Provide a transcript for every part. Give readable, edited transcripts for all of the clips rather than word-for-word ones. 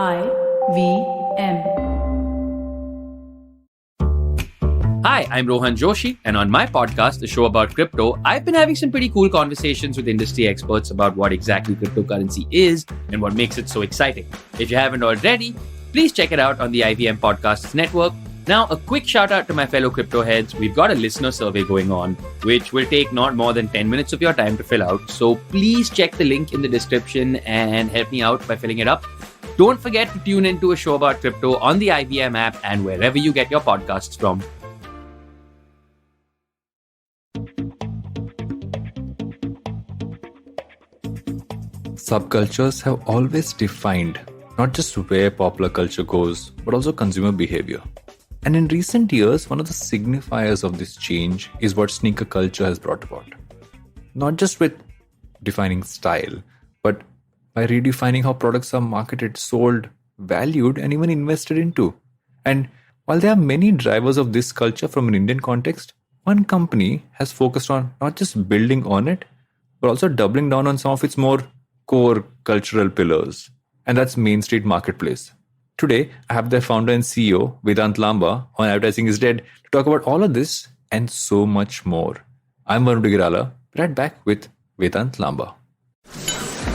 IVM. Hi, I'm Rohan Joshi, and on my podcast, the show about crypto, I've been having some pretty cool conversations with industry experts about what exactly cryptocurrency is and what makes it so exciting. If you haven't already, please check it out on the IVM Podcasts Network. Now, a quick shout out to my fellow crypto heads. We've got a listener survey going on, which will take not more than 10 minutes of your time to fill out. So please check the link in the description and help me out by filling it up. Don't forget to tune into a show about crypto on the IVM app and wherever you get your podcasts from. Subcultures have always defined not just where popular culture goes, but also consumer behavior. And in recent years, one of the signifiers of this change is what sneaker culture has brought about. Not just with defining style, but by redefining how products are marketed, sold, valued, and even invested into. And while there are many drivers of this culture from an Indian context, one company has focused on not just building on it, but also doubling down on some of its more core cultural pillars. And that's Mainstreet Marketplace. Today, I have their founder and CEO, Vedant Lamba, on Advertising is Dead to talk about all of this and so much more. I'm Varun Duggirala, right back with Vedant Lamba.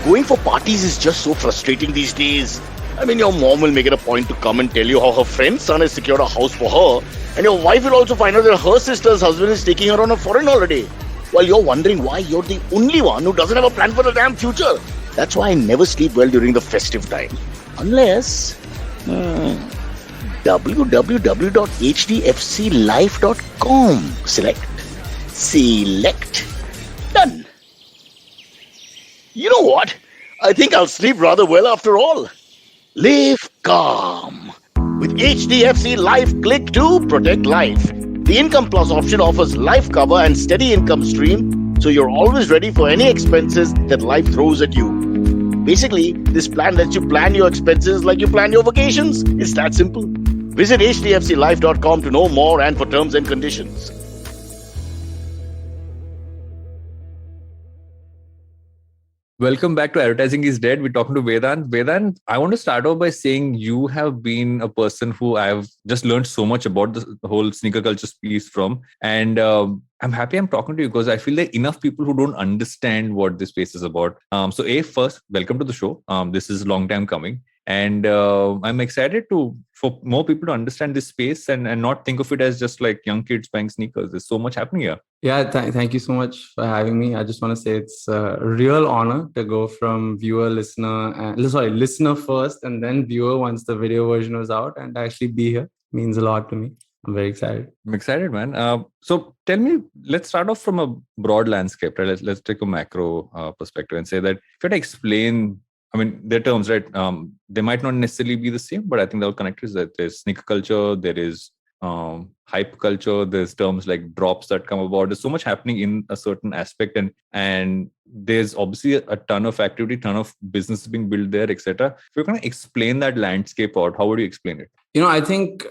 Going for parties is just so frustrating these days. I mean, your mom will make it a point to come and tell you how her friend's son has secured a house for her, and your wife will also find out that her sister's husband is taking her on a foreign holiday, while you're wondering why you're the only one who doesn't have a plan for the damn future. That's why I never sleep well during the festive time. Unless www.hdfclife.com. Select. Done. You know what? I think I'll sleep rather well after all. Live calm. With HDFC Life, click to protect life. The Income Plus option offers life cover and steady income stream, so you're always ready for any expenses that life throws at you. Basically, this plan lets you plan your expenses like you plan your vacations. It's that simple. Visit hdfclife.com to know more and for terms and conditions. Welcome back to Advertising is Dead. We're talking to Vedant. Vedant, I want to start off by saying you have been a person who I've just learned so much about the whole sneaker culture piece from. And I'm happy I'm talking to you because I feel there are enough people who don't understand what this space is about. First, welcome to the show. This is a long time coming. And I'm excited for more people to understand this space and not think of it as just like young kids buying sneakers. There's so much happening here. Yeah, thank you so much for having me. I just want to say it's a real honor to go from listener first and then viewer once the video version was out, and actually be here means a lot to me. I'm very excited. I'm excited, man. So tell me, let's start off from a broad landscape, right? Let's take a macro perspective and say that if you had to explain, I mean, their terms, right? They might not necessarily be the same, but I think they're all connected. Is that there's sneaker culture, there is hype culture, there's terms like drops that come about. There's so much happening in a certain aspect, and there's obviously a ton of activity, ton of business being built there, etc. If you're going to explain that landscape out, how would you explain it? I think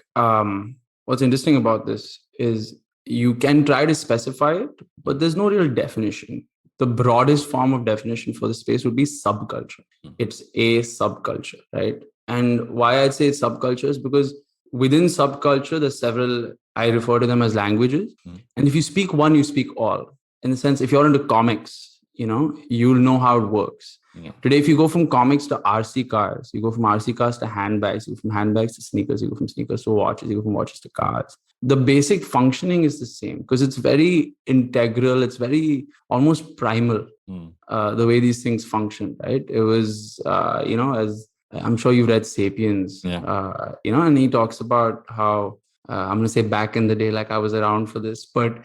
what's interesting about this is you can try to specify it, but there's no real definition. The broadest form of definition for the space would be subculture. It's a subculture, right? And why I'd say it's subculture is because within subculture, there's several, I refer to them as languages. And if you speak one, you speak all. In the sense, if you're into comics, you'll know how it works. Yeah. Today, if you go from comics to RC cars, you go from RC cars to handbags, you go from handbags to sneakers, you go from sneakers to watches, you go from watches to cars. The basic functioning is the same because it's very integral. It's very almost primal, the way these things function, right? It was, as I'm sure you've read Sapiens, and he talks about how, I'm going to say back in the day, like I was around for this, but,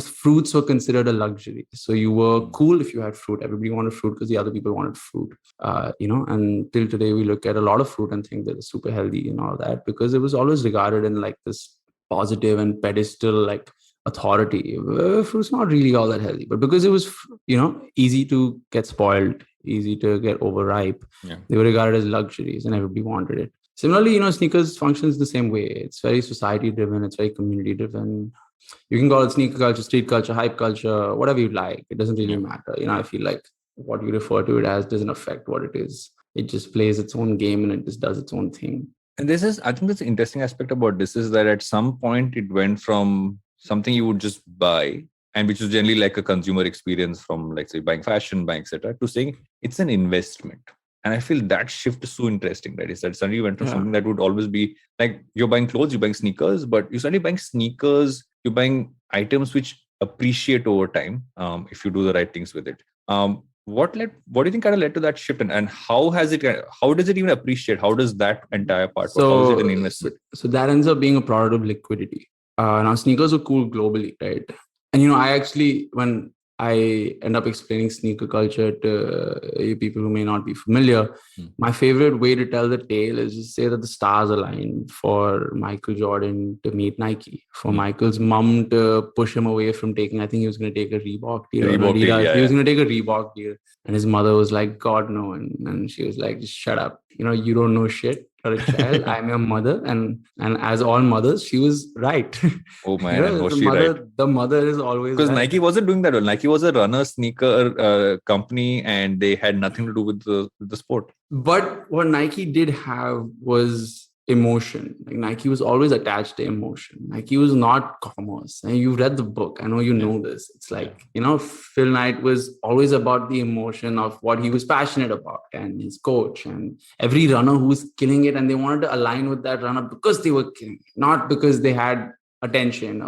fruits were considered a luxury. So you were cool if you had fruit. Everybody wanted fruit because the other people wanted fruit, and till today we look at a lot of fruit and think that it's super healthy and all that because it was always regarded in like this positive and pedestal like authority. Fruit's not really all that healthy, but because it was, easy to get spoiled, easy to get overripe, they were regarded as luxuries and everybody wanted it. Similarly, sneakers functions the same way. It's very society driven. It's very community driven. You can call it sneaker culture, street culture, hype culture, whatever you like. It doesn't really matter. I feel like what you refer to it as doesn't affect what it is. it just plays its own game and it just does its own thing. And I think this interesting aspect about this is that at some point it went from something you would just buy, and which is generally like a consumer experience from, like, say, buying fashion, buying, etc., to saying it's an investment. And I feel that shift is so interesting, right? Is that suddenly you went from something that would always be like you're buying clothes, you're buying sneakers, but you're suddenly buying sneakers, you're buying items which appreciate over time if you do the right things with it. What do you think kind of led to that shift, and how does it even appreciate? How does that entire part work? How is it an investment? So that ends up being a product of liquidity. Now sneakers are cool globally, right? And I actually, when I end up explaining sneaker culture to people who may not be familiar, my favorite way to tell the tale is to say that the stars aligned for Michael Jordan to meet Nike, for Michael's mom to push him away from taking, I think he was going to take a Reebok deal. He was going to take a Reebok deal. And his mother was like, God, no. And she was like, just shut up. You don't know shit. You're a child. I'm your mother. And as all mothers, she was right. Oh man, was she right? The mother is always because right. Nike wasn't doing that well. Nike was a runner sneaker company, and they had nothing to do with the sport. But what Nike did have was emotion. Like Nike was always attached to emotion. Nike was not commerce. And you've read the book. I know you know this. It's like, Phil Knight was always about the emotion of what he was passionate about, and his coach and every runner who was killing it. And they wanted to align with that runner because they were killing it, not because they had attention.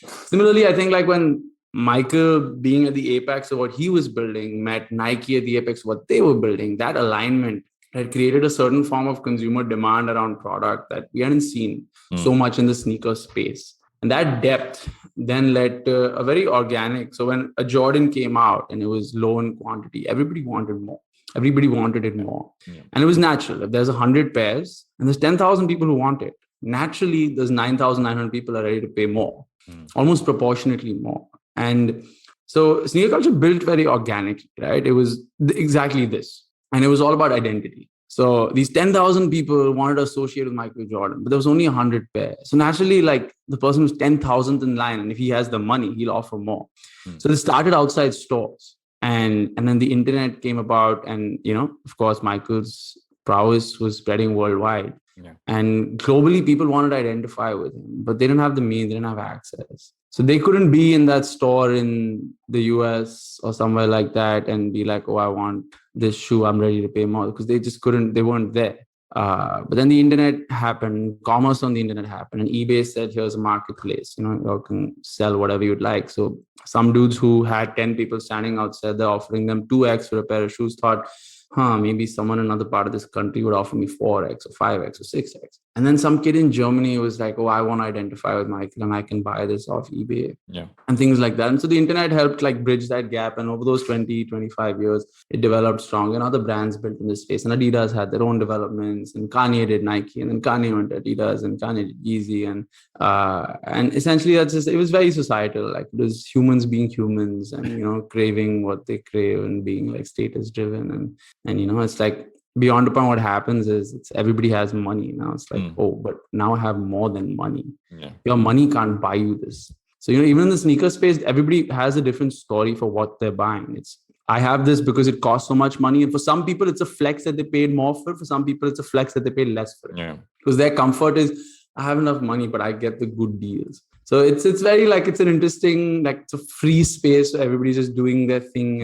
Similarly, I think like when Michael being at the apex of what he was building met Nike at the apex of what they were building, that alignment had created a certain form of consumer demand around product that we hadn't seen so much in the sneaker space. And that depth then led to a very organic. So when a Jordan came out and it was low in quantity, everybody wanted more. Everybody wanted it more. Yeah. And it was natural. If there's 100 pairs and there's 10,000 people who want it, naturally there's 9,900 people are ready to pay more, almost proportionately more. And so sneaker culture built very organically, right? It was exactly this. And it was all about identity. So these 10,000 people wanted to associate with Michael Jordan, but there was only 100 pairs. So naturally, like the person who's 10,000th in line, and if he has the money, he'll offer more. So they started outside stores. And then the internet came about. And, of course, Michael's prowess was spreading worldwide. Yeah. And globally, people wanted to identify with him, but they didn't have the means, they didn't have access. So they couldn't be in that store in the US or somewhere like that and be like, oh, I want this shoe, I'm ready to pay more, because they just couldn't, they weren't there. But then the internet happened, commerce on the internet happened, and eBay said, here's a marketplace, you can sell whatever you'd like. So some dudes who had 10 people standing outside, they're offering them 2x for a pair of shoes, thought, maybe someone in another part of this country would offer me 4x or 5x or 6x. And then some kid in Germany was like, oh, I want to identify with Michael and I can buy this off eBay. Yeah. And things like that. And so the internet helped like bridge that gap. And over those 20, 25 years, it developed strong, and other brands built in this space. And Adidas had their own developments, and Kanye did Nike, and then Kanye went to Adidas, and Kanye did Yeezy. And essentially that's just, it was very societal. Like it was humans being humans and, craving what they crave and being like status driven. And it's like beyond upon what happens is it's everybody has money now. It's like, oh, but now I have more than money. Yeah. Your money can't buy you this. So, even in the sneaker space, everybody has a different story for what they're buying. It's, I have this because it costs so much money. And for some people, it's a flex that they paid more for it. For some people, it's a flex that they paid less for it. Yeah. Because their comfort is, I have enough money, but I get the good deals. So it's very like, it's an interesting, like it's a free space. So everybody's just doing their thing.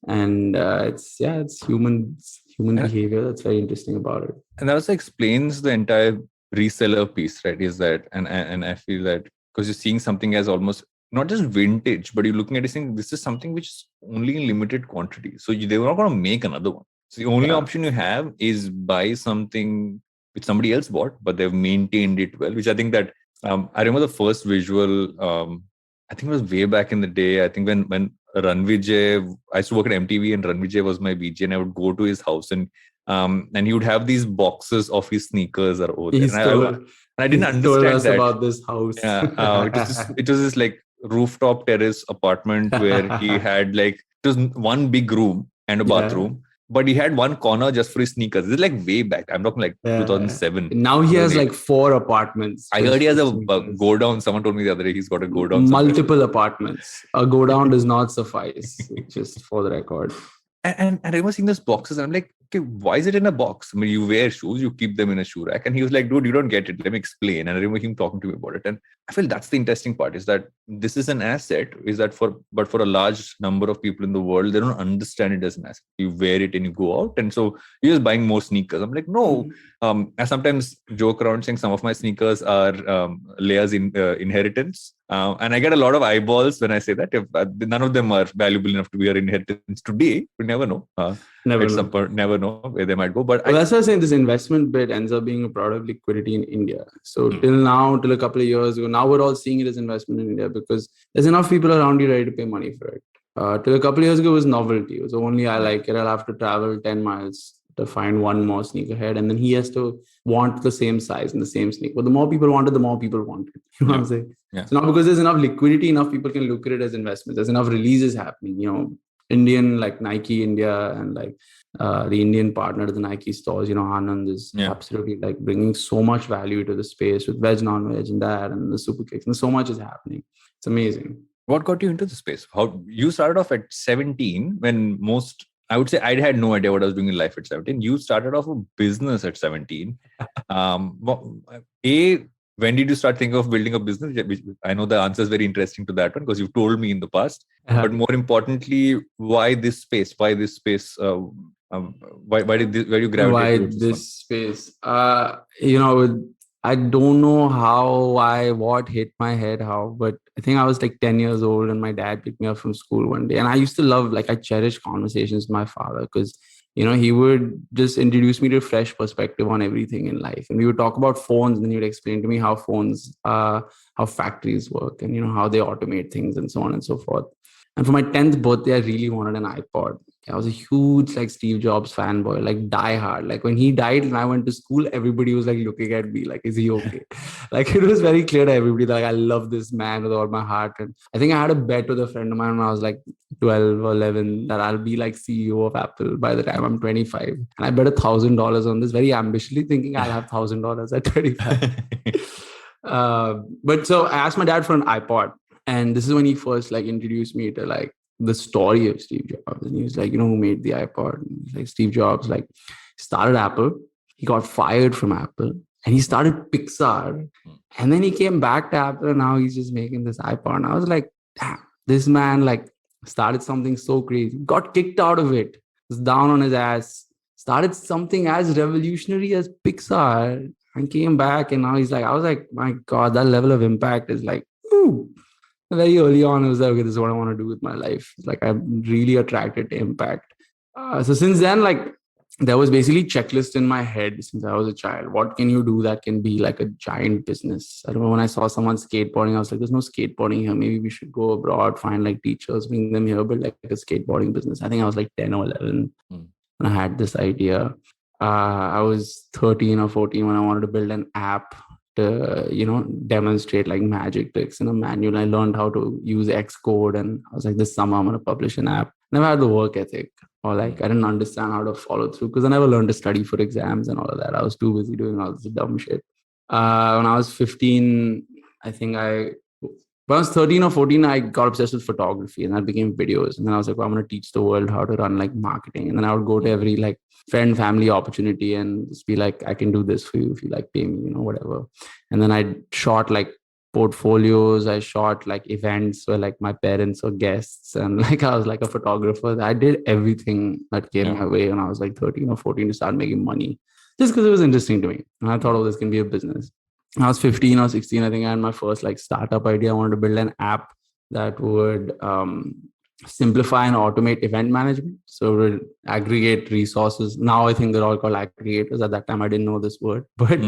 And it's human behavior. That's very interesting about it. And that also explains the entire reseller piece, right? Is that, and I feel that because you're seeing something as almost not just vintage, but you're looking at it saying this is something which is only in limited quantity. So they were not going to make another one. So the only option you have is buy something which somebody else bought, but they've maintained it well, which I think that I remember the first visual, I think it was way back in the day. I think when Ranvijay, I used to work at MTV and Ranvijay was my VJ, and I would go to his house and he would have these boxes of his sneakers or over there. And I didn't understand that. About this house. Yeah, it was this like rooftop terrace apartment where he had like, it was one big room and a bathroom. But he had one corner just for his sneakers. This is like way back. I'm talking like 2007. Now he has like 4 apartments. I heard he has a go down. Someone told me the other day he's got a go down. Multiple apartments. A go down does not suffice, just for the record. And I remember seeing those boxes, and I'm like, okay, why is it in a box? I mean, you wear shoes, you keep them in a shoe rack. And he was like, dude, you don't get it. Let me explain. And I remember him talking to me about it. And I feel that's the interesting part, is that this is an asset, but for a large number of people in the world, they don't understand it as an asset. You wear it and you go out. And so you're just buying more sneakers. I'm like, no. I sometimes joke around saying some of my sneakers are Leia's inheritance. And I get a lot of eyeballs when I say that. If, none of them are valuable enough to be our inheritance today. We never know. Never At know. some point, never know where they might go. But Well, that's why I'm saying this investment bit ends up being a product of liquidity in India. So till a couple of years ago, now we're all seeing it as investment in India because there's enough people around you ready to pay money for it. Till a couple of years ago, it was novelty. It was only I like it. I'll have to travel 10 miles to find one more sneakerhead. And then he has to want the same size and the same sneaker. But the more people wanted, the more people wanted. You know what I'm saying? Yeah. So now because there's enough liquidity, enough people can look at it as investments. There's enough releases happening. You know, Indian, like Nike India and like the Indian partner to the Nike stores, you know, Anand is absolutely like bringing so much value to the space with veg, non-veg and that and the super kicks. And so much is happening. It's amazing. What got you into the space? How you started off at 17 when I would say I had no idea what I was doing in life at 17. You started off a business at 17. When did you start thinking of building a business? I know the answer is very interesting to that one because you've told me in the past. But more importantly, why this space? Why this space? Why did you gravitate why towards this space? You know, I don't know what hit my head, but I think I was like 10 years old and my dad picked me up from school one day. And I used to love, like, I cherish conversations with my father because, you know, he would just introduce me to a fresh perspective on everything in life. And we would talk about phones and then he would explain to me how how factories work and, you know, how they automate things and so on and so forth. And for my 10th birthday, I really wanted an iPod. I was a huge like Steve Jobs fanboy, like die hard. Like when he died and I went to school, everybody was like looking at me like, is he okay? Like it was very clear to everybody that like, I love this man with all my heart. And I think I had a bet with a friend of mine when I was like 12 or 11 that I'll be like CEO of Apple by the time I'm 25. And I bet $1,000 on this, very ambitiously thinking I'll have $1,000 at 25. But so I asked my dad for an iPod. And this is when he first like introduced me to like the story of Steve Jobs. And he was like, you know, who made the iPod? And like Steve Jobs, like started Apple. He got fired from Apple and he started Pixar. And then he came back to Apple and now he's just making this iPod. And I was like, damn, this man like started something so crazy, got kicked out of it, was down on his ass, started something as revolutionary as Pixar and came back. And now he's like, I was like, my God, that level of impact is like, ooh. Very early on, I was like, okay, this is what I want to do with my life. Like, I'm really attracted to impact. So since then, like, there was basically checklist in my head since I was a child. What can you do that can be like a giant business? I remember when I saw someone skateboarding, I was like, there's no skateboarding here. Maybe we should go abroad, find like teachers, bring them here, build like a skateboarding business. I think I was like 10 or 11 when I had this idea. I was 13 or 14 when I wanted to build an app to, you know, demonstrate like magic tricks in a manual. I learned how to use Xcode and I was like, this summer I'm going to publish an app. Never had the work ethic or like, I didn't understand how to follow through because I never learned to study for exams and all of that. I was too busy doing all this dumb shit. When I was 15, when I was 13 or 14, I got obsessed with photography and that became videos. And then I was like, well, I'm going to teach the world how to run like marketing. And then I would go to every like friend, family opportunity and just be like, I can do this for you if you like pay me, you know, whatever. And then I shot like portfolios. I shot like events where like my parents were guests and like I was like a photographer. I did everything that came my way when I was like 13 or 14 to start making money just because it was interesting to me. And I thought, oh, this can be a business. I was 15 or 16, I think I had my first like startup idea. I wanted to build an app that would simplify and automate event management. So it would aggregate resources. Now I think they're all called aggregators. At that time, I didn't know this word, but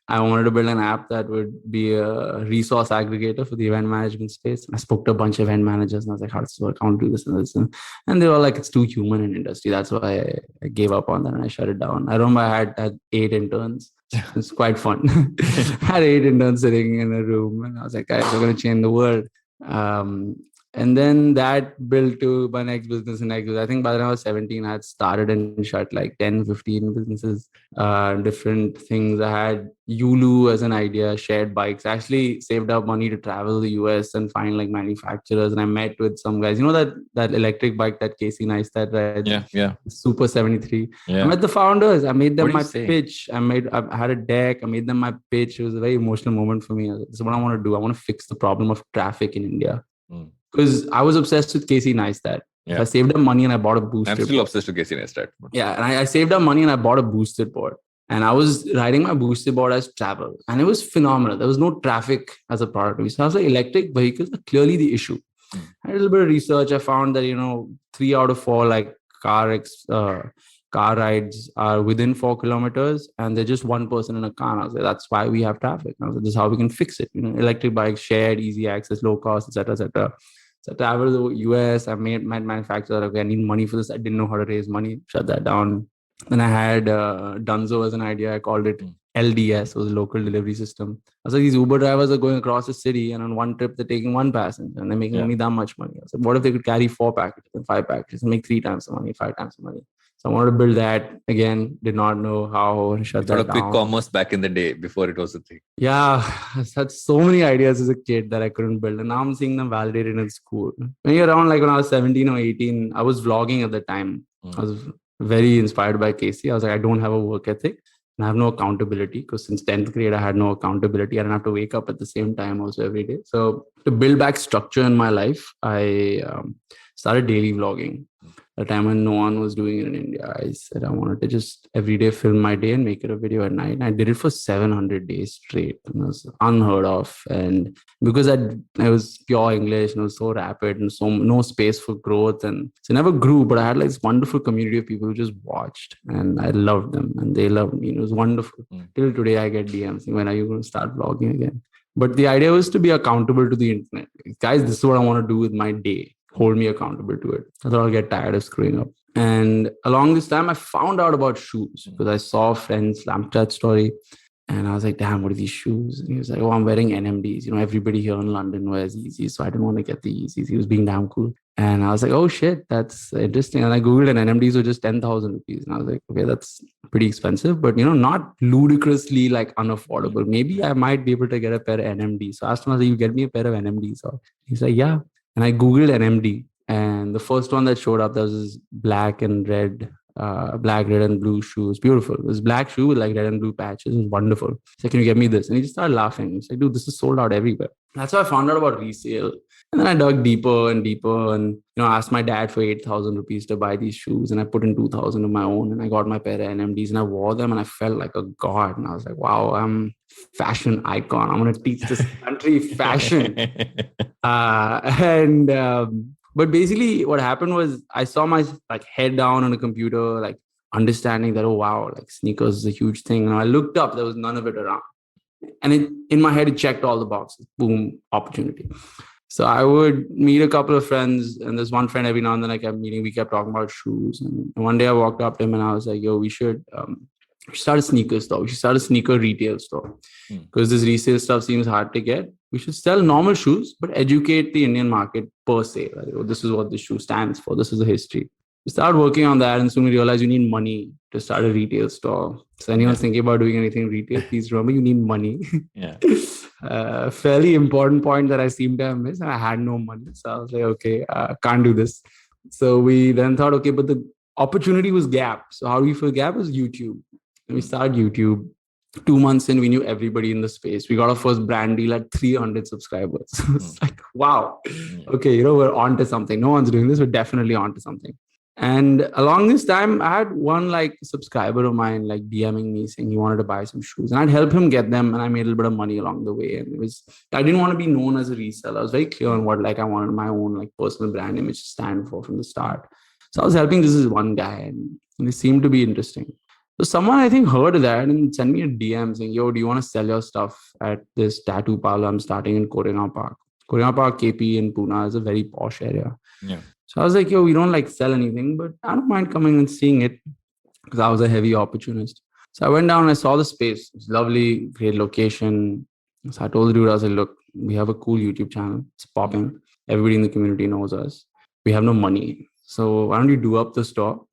I wanted to build an app that would be a resource aggregator for the event management space. I spoke to a bunch of event managers and I was like, how does this work? I want to do this and this. And they were like, it's too human in industry. That's why I gave up on that and I shut it down. I remember I had 8 interns. It's quite fun. I had 8 interns sitting in a room and I was like, guys, we're going to change the world. And then that built to my next business and next business. I think by the time I was 17, I had started and shut like 10, 15 businesses, different things. I had Yulu as an idea, shared bikes. I actually saved up money to travel to the US and find like manufacturers. And I met with some guys. You know that electric bike that Casey Neistat rides? Yeah. Super 73. Yeah. I met the founders. I made them What do my you say? pitch. I had a deck. I made them my pitch. It was a very emotional moment for me. This is what I want to do. I want to fix the problem of traffic in India. Because I was obsessed with Casey Neistat. Yeah. So I saved up money and I bought a boosted I'm still board. obsessed with Casey Neistat. Yeah, and I saved up money and I bought a boosted board. And I was riding my boosted board as travel. And it was phenomenal. There was no traffic as a product. So I was like, electric vehicles are clearly the issue. I did a little bit of research. I found that, 3 out of 4 like car rides are within 4 kilometers and they're just one person in a car. And I was like, that's why we have traffic. And I was like, this is how we can fix it. Electric bikes, shared, easy access, low cost, etc., etc. So I traveled to the US. I met manufacturer. Okay, I need money for this. I didn't know how to raise money. Shut that down. Then I had Dunzo as an idea. I called it LDS, was a local delivery system. I was like, these Uber drivers are going across the city and on one trip, they're taking one passenger and they're making only that much money. I said, what if they could carry 4 packages and 5 packages and make 3 times the money, 5 times the money? So I wanted to build that. Again, did not know how to shut that down. Quick commerce back in the day before it was a thing. Yeah, I had so many ideas as a kid that I couldn't build. And now I'm seeing them validated in school. Maybe around like when I was 17 or 18, I was vlogging at the time. I was very inspired by Casey. I was like, I don't have a work ethic and I have no accountability because since 10th grade, I had no accountability. I didn't have to wake up at the same time also every day. So to build back structure in my life, I started daily vlogging. The time when no one was doing it in India, I said I wanted to just every day film my day and make it a video at night. And I did it for 700 days straight. And it was unheard of. And because I was pure English and it was so rapid and so no space for growth. And so it never grew, but I had like this wonderful community of people who just watched and I loved them and they loved me. And it was wonderful. Till today, I get DMs saying, when are you going to start vlogging again? But the idea was to be accountable to the internet. Guys, this is what I want to do with my day. Hold me accountable to it. I thought I'll get tired of screwing up. And along this time, I found out about shoes because I saw a friend's Snapchat story and I was like, damn, what are these shoes? And he was like, oh, I'm wearing NMDs. Everybody here in London wears Yeezys. So I didn't want to get the Yeezys. He was being damn cool. And I was like, oh shit, that's interesting. And I Googled and NMDs were just 10,000 rupees. And I was like, okay, that's pretty expensive, but not ludicrously like unaffordable. Maybe I might be able to get a pair of NMDs. So I asked him, I was like, you get me a pair of NMDs? Or he's like, yeah. And I Googled NMD and the first one that showed up, there was this black, red, and blue shoes. Beautiful. This black shoe with like red and blue patches. It was wonderful. He's like, can you get me this? And he just started laughing. He's like, dude, this is sold out everywhere. That's how I found out about resale. And then I dug deeper and deeper and, asked my dad for 8,000 rupees to buy these shoes. And I put in 2,000 of my own and I got my pair of NMDs and I wore them and I felt like a god. And I was like, wow, I'm fashion icon. I'm going to teach this country fashion. But basically what happened was I saw my head down on a computer, understanding that, oh, wow, sneakers is a huge thing. And I looked up, there was none of it around. And in my head, it checked all the boxes. Boom, opportunity. So I would meet a couple of friends and there's one friend every now and then I kept meeting. We kept talking about shoes. And one day I walked up to him and I was like, yo, we should start a sneaker store. We should start a sneaker retail store because this resale stuff seems hard to get. We should sell normal shoes, but educate the Indian market per se. This is what this shoe stands for. This is the history. We started working on that and soon we realized you need money to start a retail store. So anyone's thinking about doing anything retail, please remember you need money. Yeah. Fairly important point that I seem to have missed. And I had no money. So I was like, okay, can't do this. So we then thought, okay, but the opportunity was gap. So how do we fill gap? Is YouTube. And we started YouTube. 2 months in, we knew everybody in the space. We got our first brand deal at 300 subscribers. It's like, wow. Okay, we're on to something. No one's doing this. We're definitely on to something. And along this time, I had one subscriber of mine DMing me saying he wanted to buy some shoes and I'd help him get them. And I made a little bit of money along the way. And I didn't want to be known as a reseller. I was very clear on what I wanted my own personal brand image to stand for from the start. So I was helping this one guy and it seemed to be interesting. So someone I think heard that and sent me a DM saying, yo, do you want to sell your stuff at this tattoo parlor I'm starting in Koregaon Park? Koregaon Park, KP in Pune is a very posh area. Yeah. So I was like, yo, we don't sell anything, but I don't mind coming and seeing it because I was a heavy opportunist. So I went down and I saw the space. It's lovely, great location. So I told the dude, I was like, look, we have a cool YouTube channel. It's popping. Everybody in the community knows us. We have no money. So why don't you do up the store?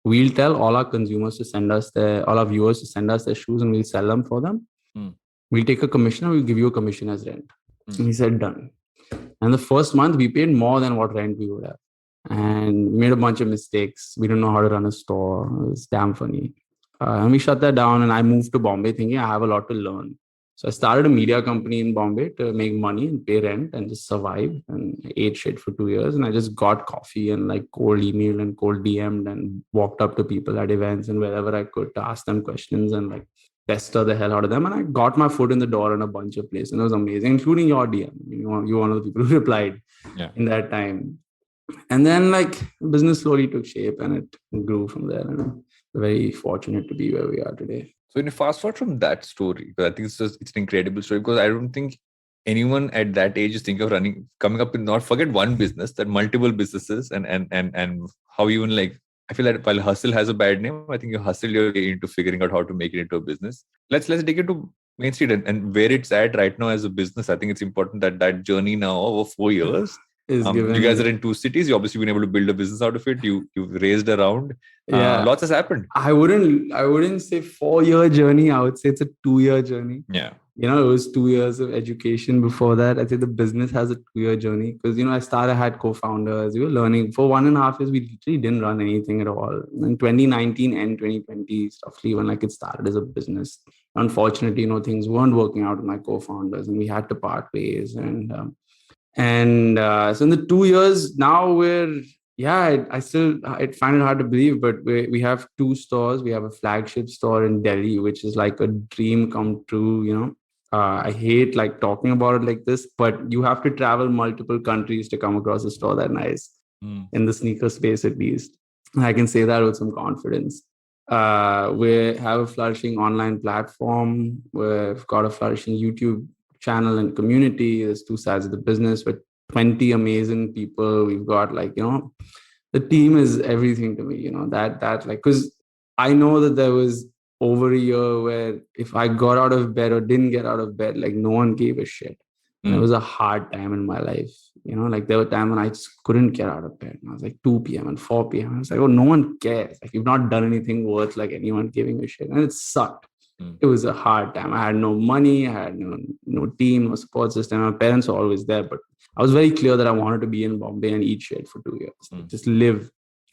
We'll tell all our consumers to send us all our viewers to send us their shoes and we'll sell them for them. We'll take a commission and we'll give you a commission as rent. And he said, done. And the first month we paid more than what rent we would have. And we made a bunch of mistakes. We didn't know how to run a store. It was damn funny. And we shut that down and I moved to Bombay thinking I have a lot to learn. So I started a media company in Bombay to make money and pay rent and just survive, and I ate shit for 2 years. And I just got coffee and like cold email and cold DM'd and walked up to people at events and wherever I could to ask them questions and like pester the hell out of them. And I got my foot in the door in a bunch of places. And it was amazing, including your DM. You were one of the people who replied in that time. And then like business slowly took shape and it grew from there. And we're very fortunate to be where we are today. So when you fast forward from that story, because I think it's an incredible story, because I don't think anyone at that age is thinking of coming up with, not forget one business, that multiple businesses and how even like, I feel that while hustle has a bad name, I think you hustle your way into figuring out how to make it into a business. Let's dig into Mainstreet and where it's at right now as a business. I think it's important that journey now over 4 years. You guys are in 2 cities. You obviously been able to build a business out of it. You've raised around. Lots has happened. I wouldn't say 4-year journey. I would say it's a 2-year journey. Yeah. It was 2 years of education before that. I think the business has a 2-year journey because, I had co-founders. We were learning for 1.5 years. We literally didn't run anything at all. In 2019 and 2020, roughly when like it started as a business. Unfortunately, things weren't working out with my co-founders and we had to part ways. So in the 2 years now I find it hard to believe, but we have 2 stores. We have a flagship store in Delhi, which is like a dream come true. I hate like talking about it like this, but you have to travel multiple countries to come across a store that nice in the sneaker space, at least. I can say that with some confidence. We have a flourishing online platform. We've got a flourishing YouTube channel and community. There's 2 sides of the business with 20 amazing people. We've got the team is everything to me, that like, because I know that there was over a year where if I got out of bed or didn't get out of bed, like no one gave a shit. And it was a hard time in my life. Like there were times when I just couldn't get out of bed. And I was like 2 p.m. and 4 p.m. I was like, oh, no one cares. Like you've not done anything worth like anyone giving a shit. And it sucked. It was a hard time. I had no money. I had no team, no support system. My parents were always there, but I was very clear that I wanted to be in Bombay and eat shit for 2 years. Like, just live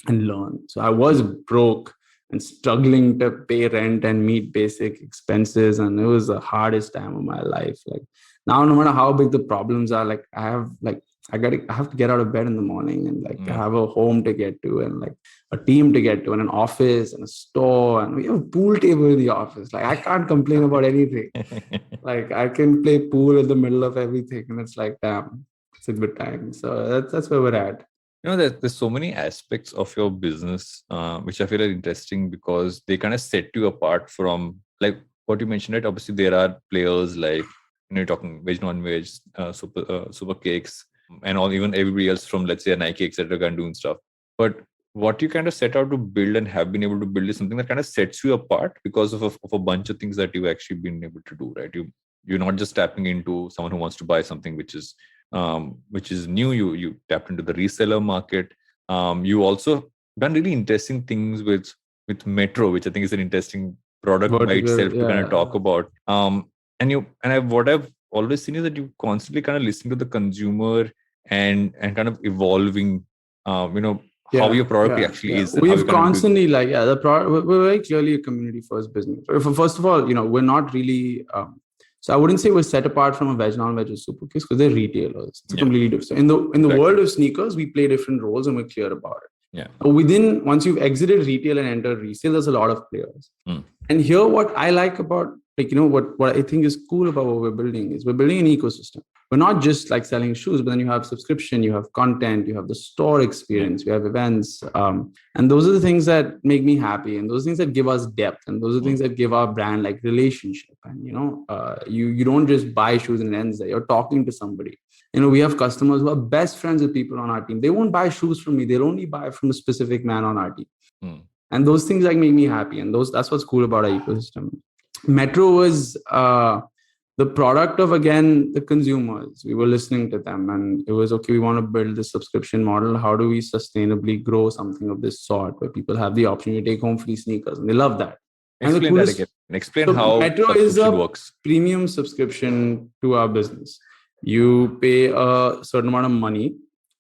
and learn. So I was broke and struggling to pay rent and meet basic expenses. And it was the hardest time of my life. Like now, no matter how big the problems are, like I have to get out of bed in the morning and like I have a home to get to and like a team to get to and an office and a store, and we have a pool table in the office. Like I can't complain about anything. Like I can play pool in the middle of everything, and it's like, damn, it's a good time. So that's where we're at. There's so many aspects of your business which I feel are interesting because they kind of set you apart from like what you mentioned, right? Obviously, there are players like you're talking veg, non-veg, super cakes, and all, even everybody else from, let's say, a Nike, etc., can do stuff. But what you kind of set out to build and have been able to build is something that kind of sets you apart because of a bunch of things that you've actually been able to do, right? You're not just tapping into someone who wants to buy something which is new. You tapped into the reseller market. You also done really interesting things with Metro, which I think is an interesting product by itself to kind of talk about. What I've always seen is that you constantly kind of listen to the consumer and kind of evolving, how your product actually is. We've constantly the product. We're very clearly a community first business. First of all, we're not really. So I wouldn't say we're set apart from a veg, non-veg, or super cakes because they're retailers. It's completely different. So in the world of sneakers, we play different roles and we're clear about it. Yeah. Once you've exited retail and entered resale, there's a lot of players. And here, what I like about what I think is cool about what we're building is we're building an ecosystem. We're not just like selling shoes, but then you have subscription, you have content, you have the store experience, you have events. And those are the things that make me happy. And those things that give us depth. And those are things that give our brand like relationship. And, you don't just buy shoes and it ends there. You're talking to somebody. We have customers who are best friends with people on our team. They won't buy shoes from me. They'll only buy from a specific man on our team. And those things like make me happy. And that's what's cool about our ecosystem. Metro was the product of, again, the consumers. We were listening to them and it was, okay, we want to build this subscription model. How do we sustainably grow something of this sort where people have the opportunity to take home free sneakers? And they love that. Explain that again. Explain how Metro is a works. Premium subscription to our business. You pay a certain amount of money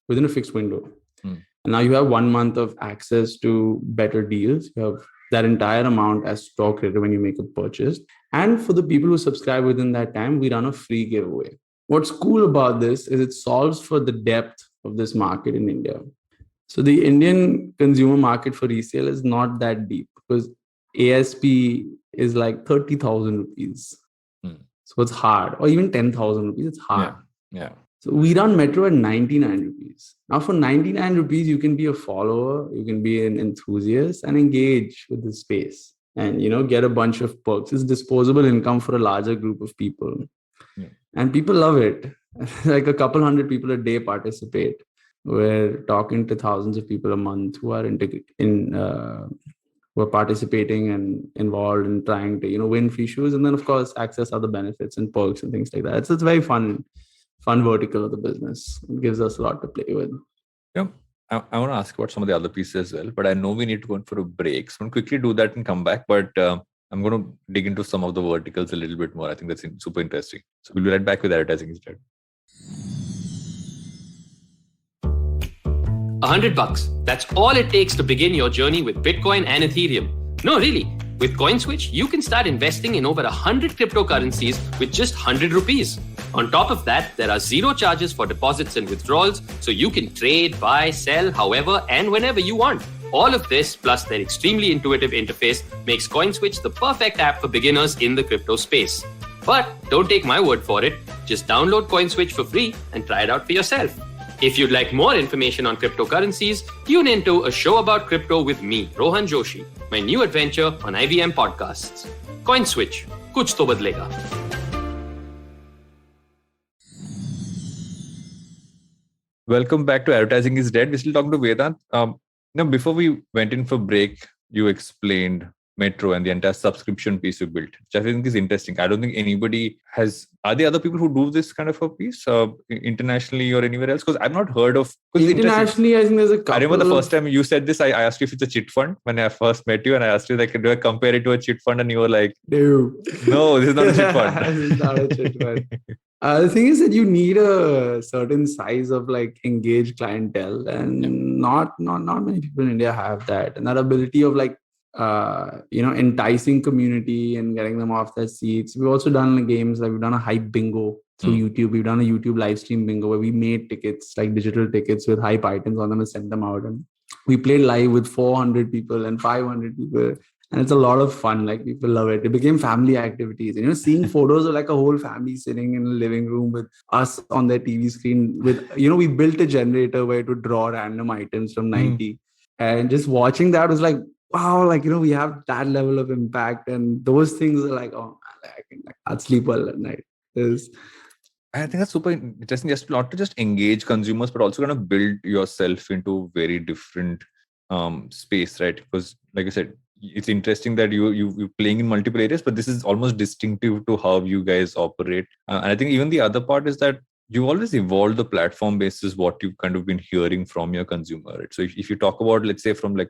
within a fixed window. And now you have 1 month of access to better deals. You have that entire amount as stock credit when you make a purchase. And for the people who subscribe within that time, we run a free giveaway. What's cool about this is it solves for the depth of this market in India. So the Indian consumer market for resale is not that deep because ASP is like 30,000 rupees. So it's hard, or even 10,000 rupees, it's hard. Yeah. So we run Metro at 99 rupees. Now for 99 rupees, you can be a follower, you can be an enthusiast and engage with the space and, get a bunch of perks. It's disposable income for a larger group of people. And people love it. Like a couple hundred people a day participate. We're talking to thousands of people a month who are who are participating and involved in trying to, win free shoes. And then of course, access other benefits and perks and things like that. So it's very fun vertical of the business. It gives us a lot to play with. Yeah. I want to ask about some of the other pieces as well, but I know we need to go in for a break. So I'm going to quickly do that and come back. But I'm going to dig into some of the verticals a little bit more. I think that's super interesting. So we'll be right back with advertising instead. $100. That's all it takes to begin your journey with Bitcoin and Ethereum. No, really. With CoinSwitch, you can start investing in over 100 cryptocurrencies with just 100 rupees. On top of that, there are zero charges for deposits and withdrawals, so you can trade, buy, sell, however and whenever you want. All of this, plus their extremely intuitive interface, makes CoinSwitch the perfect app for beginners in the crypto space. But don't take my word for it. Just download CoinSwitch for free and try it out for yourself. If you'd like more information on cryptocurrencies, tune into A Show About Crypto with me, Rohan Joshi, my new adventure on IVM Podcasts. CoinSwitch, kuch to badlega. Welcome back to Advertising is Dead. We're still talking to Vedant. Before we went in for break, you explained Metro and the entire subscription piece you built, which I think is interesting. I don't think anybody has. Are there other people who do this kind of a piece internationally or anywhere else? Because I've not heard of. Internationally, I think there's a couple. I remember the first time you said this, I asked you if it's a chit fund when I first met you, and I asked you, like, do I compare it to a chit fund? And you were like, no, this is not a chit fund. This is not a chit fund. The thing is that you need a certain size of like engaged clientele, and not many people in India have that, and that ability of like enticing community and getting them off their seats. We've also done games like we've done a hype bingo through YouTube. We've done a YouTube live stream bingo where we made tickets, like digital tickets with hype items on them and sent them out. And we played live with 400 people and 500 people. And it's a lot of fun. Like people love it. It became family activities. And seeing photos of like a whole family sitting in a living room with us on their TV screen with, we built a generator where it would draw random items from 90. And just watching that was like, wow, like, we have that level of impact. And those things are like, oh, man, I can't sleep well at night. I think that's super interesting. Just not to just engage consumers, but also kind of build yourself into very different space, right? Because like I said, it's interesting that you're playing in multiple areas, but this is almost distinctive to how you guys operate. And I think even the other part is that you always evolve the platform basis what you've kind of been hearing from your consumer. Right? So if you talk about, let's say, from like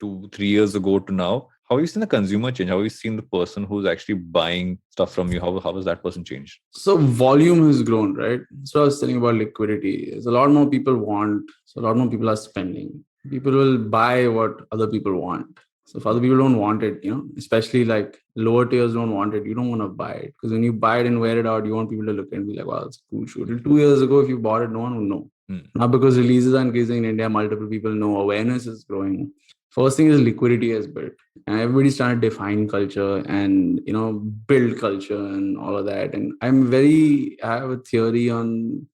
2-3 years ago to now, how have you seen the consumer change? How have you seen the person who's actually buying stuff from you? How has that person changed? So volume has grown, right? So I was telling about liquidity. There's a lot more people want. So a lot more people are spending. People will buy what other people want. So if other people don't want it, especially like lower tiers don't want it, you don't want to buy it. Because when you buy it and wear it out, you want people to look and be like, wow, it's a cool shoe. 2 years ago, if you bought it, no one would know. Now because releases are increasing in India, multiple people know, awareness is growing. First thing is liquidity has built. And everybody's trying to define culture and, build culture and all of that. And I have a theory on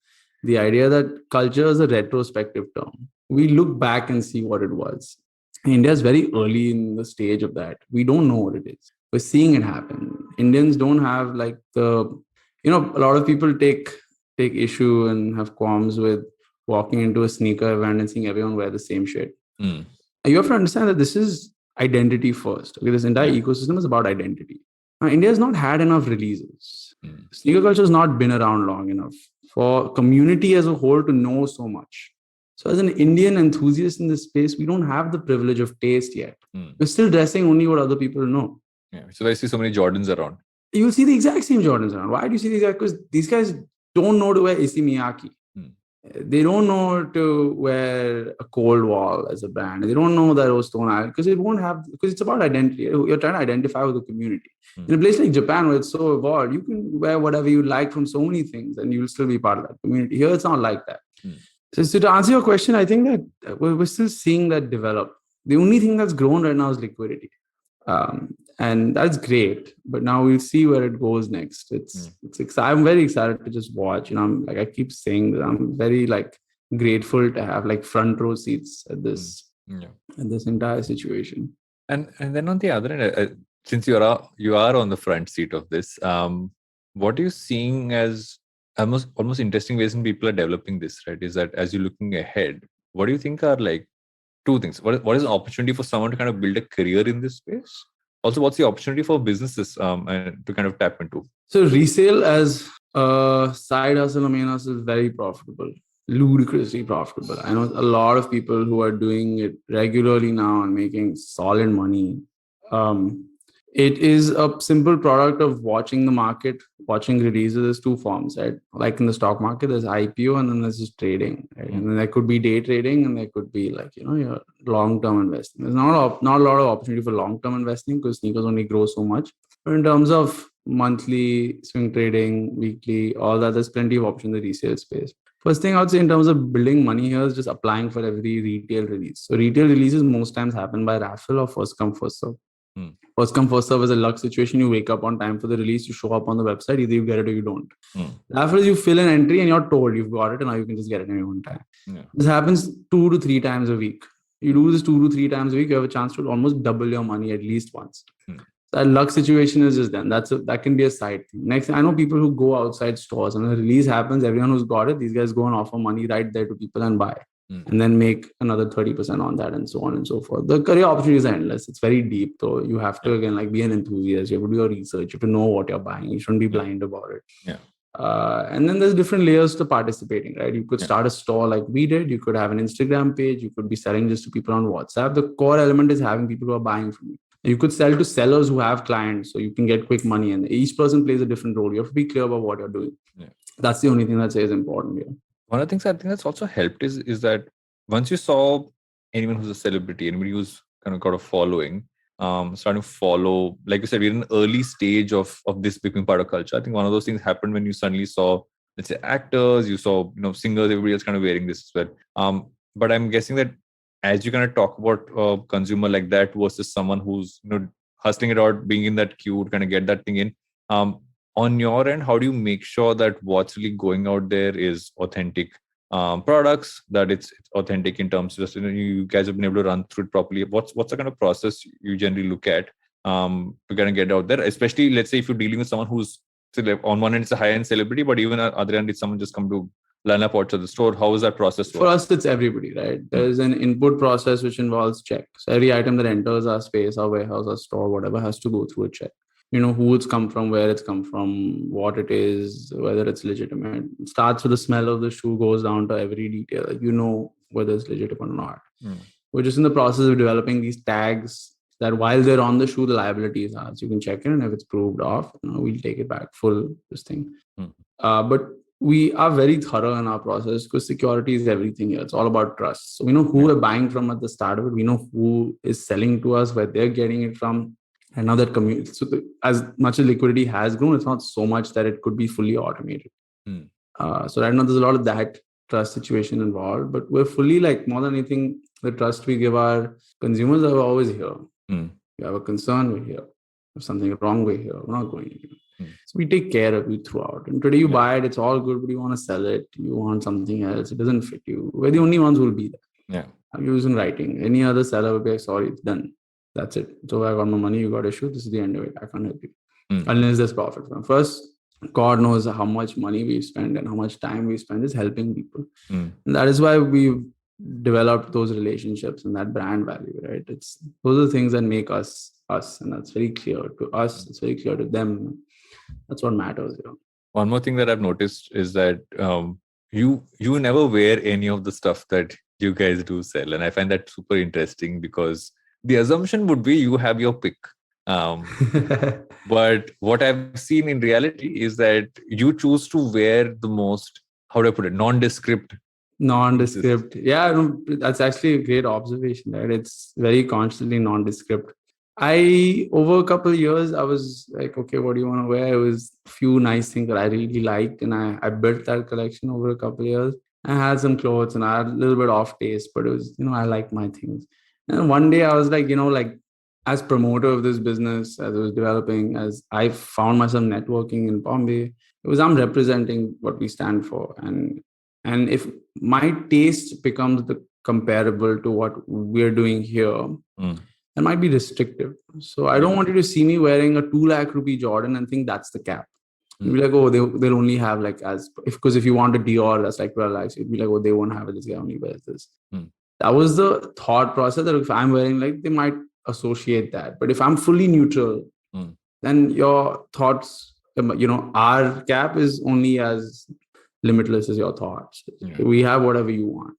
the idea that culture is a retrospective term. We look back and see what it was. India is very early in the stage of that. We don't know what it is. We're seeing it happen. Indians don't have like a lot of people take issue and have qualms with walking into a sneaker event and seeing everyone wear the same shit. You have to understand that this is identity first. Okay, this entire ecosystem is about identity. Now, India has not had enough releases. Sneaker culture has not been around long enough for community as a whole to know so much. So as an Indian enthusiast in this space, we don't have the privilege of taste yet. We're still dressing only what other people know. Yeah. So I see so many Jordans around. You'll see the exact same Jordans around. Why do you see these guys? Because these guys don't know to wear AC Miyake. They don't know to wear a Cold Wall as a brand. They don't know that Stone Island because it won't have, because it's about identity. You're trying to identify with the community. In a place like Japan where it's so evolved, you can wear whatever you like from so many things and you'll still be part of that community. Here, it's not like that. So to answer your question, I think that we're still seeing that develop. The only thing that's grown right now is liquidity. And that's great, but now we'll see where it goes next. It's I'm very excited to just watch. I keep saying that I'm very grateful to have front row seats at this at this entire situation. And then on the other end, since you are on the front seat of this, what are you seeing as almost interesting ways in people are developing this? Right, is that as you're looking ahead, what do you think are two things? What is an opportunity for someone to kind of build a career in this space? Also, what's the opportunity for businesses to kind of tap into? So resale as a side hustle or main hustle is very profitable, ludicrously profitable. I know a lot of people who are doing it regularly now and making solid money. It is a simple product of watching the market, watching releases. There's two forms, right? Like in the stock market, there's IPO and then there's just trading, right? And then there could be day trading and there could be your long-term investing. There's not a lot of opportunity for long-term investing because sneakers only grow so much. But in terms of monthly swing trading, weekly, all that, there's plenty of options in the resale space. First thing I would say in terms of building money here is just applying for every retail release. So retail releases most times happen by raffle or first come, first serve. First come, first serve is a luck situation. You wake up on time for the release, you show up on the website, either you get it or you don't. Raffle is you fill an entry and you're told you've got it and now you can just get it in your own time. This happens 2 to 3 times a week. You do this 2 to 3 times a week, you have a chance to almost double your money at least once. So that luck situation is just done. That can be a side thing. Next, I know people who go outside stores and when the release happens, everyone who's got it, these guys go and offer money right there to people and buy. And then make another 30% on that and so on and so forth. The career opportunities are endless. It's very deep though. You have to again be an enthusiast. You have to do your research. You have to know what you're buying. You shouldn't be blind about it. And then there's different layers to participating, right? You could start a store like we did. You could have an Instagram page. You could be selling just to people on WhatsApp. The core element is having people who are buying from you. You could sell to sellers who have clients so you can get quick money. And each person plays a different role. You have to be clear about what you're doing. That's the only thing that is important here. One of the things I think that's also helped is that once you saw anyone who's a celebrity, anybody who's kind of got a following, starting to follow, like you said, we're in an early stage of this becoming part of culture. I think one of those things happened when you suddenly saw, let's say, actors, you saw singers, everybody else kind of wearing this as well. But I'm guessing that as you kind of talk about a consumer like that versus someone who's hustling it out, being in that queue to kind of get that thing in. On your end, how do you make sure that what's really going out there is authentic products, that it's authentic in terms of you guys have been able to run through it properly? What's the kind of process you generally look at to kind of get out there? Especially, let's say if you're dealing with someone who's on one end it's a high-end celebrity, but even on the other end it's someone just come to line up outside the store. How is that process work? For us, it's everybody, right? There's an input process which involves checks. So every item that enters our space, our warehouse, our store, whatever, has to go through a check. Who it's come from, where it's come from, what it is, whether it's legitimate. It starts with the smell of the shoe, goes down to every detail. Whether it's legitimate or not. We're just in the process of developing these tags that while they're on the shoe, the liability is ours. You can check it, and if it's proved off, we'll take it back full, this thing. But we are very thorough in our process because security is everything here. It's all about trust. So we know who we're buying from at the start of it. We know who is selling to us, where they're getting it from. And now that community, so as much as liquidity has grown, it's not so much that it could be fully automated. So right now there's a lot of that trust situation involved, but we're fully more than anything, the trust we give our consumers are always here. You have a concern, we're here. If something wrong, we're here. We're not going anywhere. So we take care of you throughout. And today you buy it, it's all good, but you want to sell it. You want something else. It doesn't fit you. We're the only ones who will be there. I'm using writing. Any other seller will be like, sorry, it's done. That's it. So I got my money, you got issue. This is the end of it. I can't help you. Unless there's profit. First, God knows how much money we spend and how much time we spend is helping people. And that is why we've developed those relationships and that brand value, right? Those are the things that make us, and that's very clear to us. It's very clear to them. That's what matters. One more thing that I've noticed is that you never wear any of the stuff that you guys do sell, and I find that super interesting because the assumption would be you have your pick. Um, but what I've seen in reality is that you choose to wear the most, how do I put it, nondescript. Nondescript. Yeah, no, that's actually a great observation, right? It's very constantly nondescript. Over a couple of years, I was like, okay, what do you want to wear? It was a few nice things that I really liked. And I built that collection over a couple of years. I had some clothes and I had a little bit off taste, but it was, I liked my things. And one day I was like, like as promoter of this business, as it was developing, as I found myself networking in Bombay, it was I'm representing what we stand for. And if my taste becomes the comparable to what we're doing here, that might be restrictive. So I don't want you to see me wearing a 2 lakh rupee Jordan and think that's the cap. You'd be like, oh, they'll only have like because if you want a Dior, that's like 12 lakhs. You'd be like, oh, they won't have it. This guy only wears this. That was the thought process that if I'm wearing, like, they might associate that. But if I'm fully neutral, then your thoughts, our cap is only as limitless as your thoughts. We have whatever you want.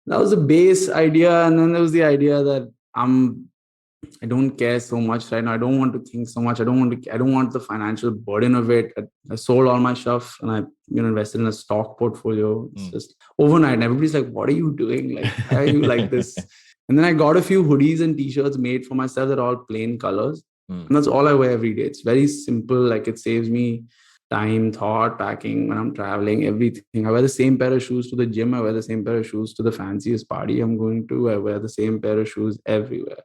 That was the base idea. And then there was the idea that I don't care so much right now. I don't want to think so much. I don't want the financial burden of it. I sold all my stuff and I invested in a stock portfolio. It's just overnight. And everybody's like, what are you doing? Like, why are you like this? And then I got a few hoodies and t-shirts made for myself that are all plain colors. And that's all I wear every day. It's very simple. Like, it saves me time, thought, packing when I'm traveling, everything. I wear the same pair of shoes to the gym. I wear the same pair of shoes to the fanciest party I'm going to. I wear the same pair of shoes everywhere.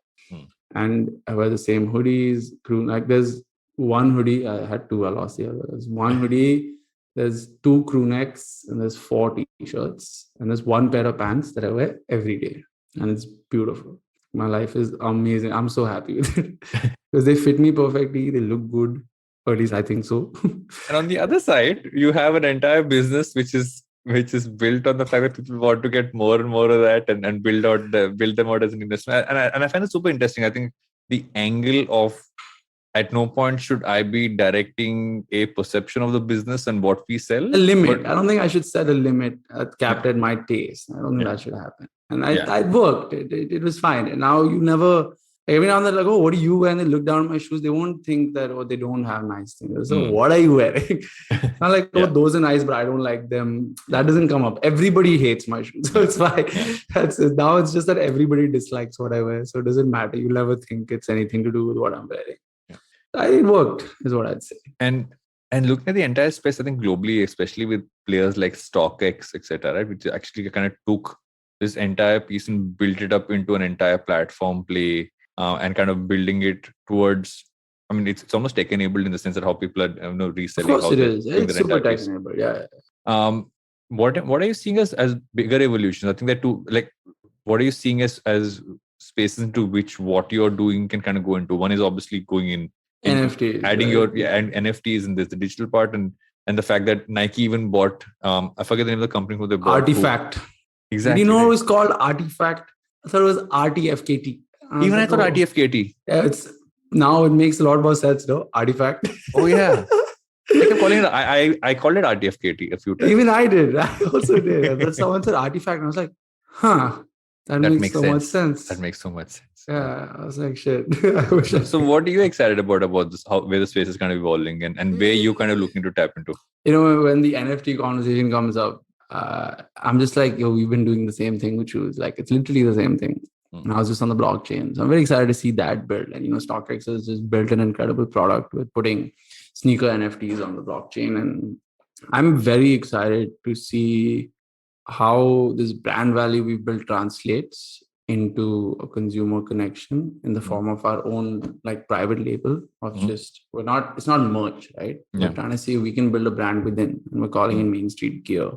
And I wear the same hoodies. Like, there's one hoodie. I had two. I lost the other. There's one hoodie. There's 2 crew necks and there's 4 t-shirts. And there's one pair of pants that I wear every day. And it's beautiful. My life is amazing. I'm so happy with it because they fit me perfectly. They look good. Or at least I think so. And on the other side, you have an entire business which is built on the fact that people want to get more and more of that and build them out as an investment. And I find it super interesting. I think the angle of, at no point should I be directing a perception of the business and what we sell. A limit. I don't think I should set a limit capped at my taste. I don't think that should happen. And I worked. It was fine. And now you never. Every now and then, like, oh, what do you wear? And they look down at my shoes. They won't think that, oh, they don't have nice things. So what are you wearing? Not like, oh, those are nice, but I don't like them. That doesn't come up. Everybody hates my shoes. So it's fine. That's it. Now it's just that everybody dislikes what I wear. So it doesn't matter. You'll never think it's anything to do with what I'm wearing. It worked, is what I'd say. And looking at the entire space, I think globally, especially with players like StockX, etc., right, which actually kind of took this entire piece and built it up into an entire platform play. And kind of building it towards, I mean, it's almost tech-enabled in the sense that how people are reselling. Of course it is. It's super tech-enabled, yeah. What are you seeing as bigger evolutions? I think that too, like, what are you seeing as spaces into which what you're doing can kind of go into? One is obviously going in NFTs, adding and NFTs, and there's the digital part, and the fact that Nike even bought, I forget the name of the company who they bought. Artifact. Exactly. Do you know it was called Artifact? I thought it was RTFKT. Even I thought RTFKT. Yeah, now it makes a lot more sense, no? Artifact. Oh yeah. I kept calling it. I called it RTFKT a few times. Even I did. I also did. But someone said Artifact, and I was like, that makes so much sense. That makes so much sense. Yeah, I was like, shit. So what are you excited about this? Where the space is kind of evolving and where you kind of looking to tap into? When the NFT conversation comes up, I'm just like, we've been doing the same thing with shoes. Like, it's literally the same thing. And I was just on the blockchain. So I'm very excited to see that build. And, StockX has just built an incredible product with putting sneaker NFTs on the blockchain. And I'm very excited to see how this brand value we've built translates into a consumer connection in the form of our own, like, private label of just, it's not merch, right? We're trying to see if we can build a brand within, and we're calling it Mainstreet Gear.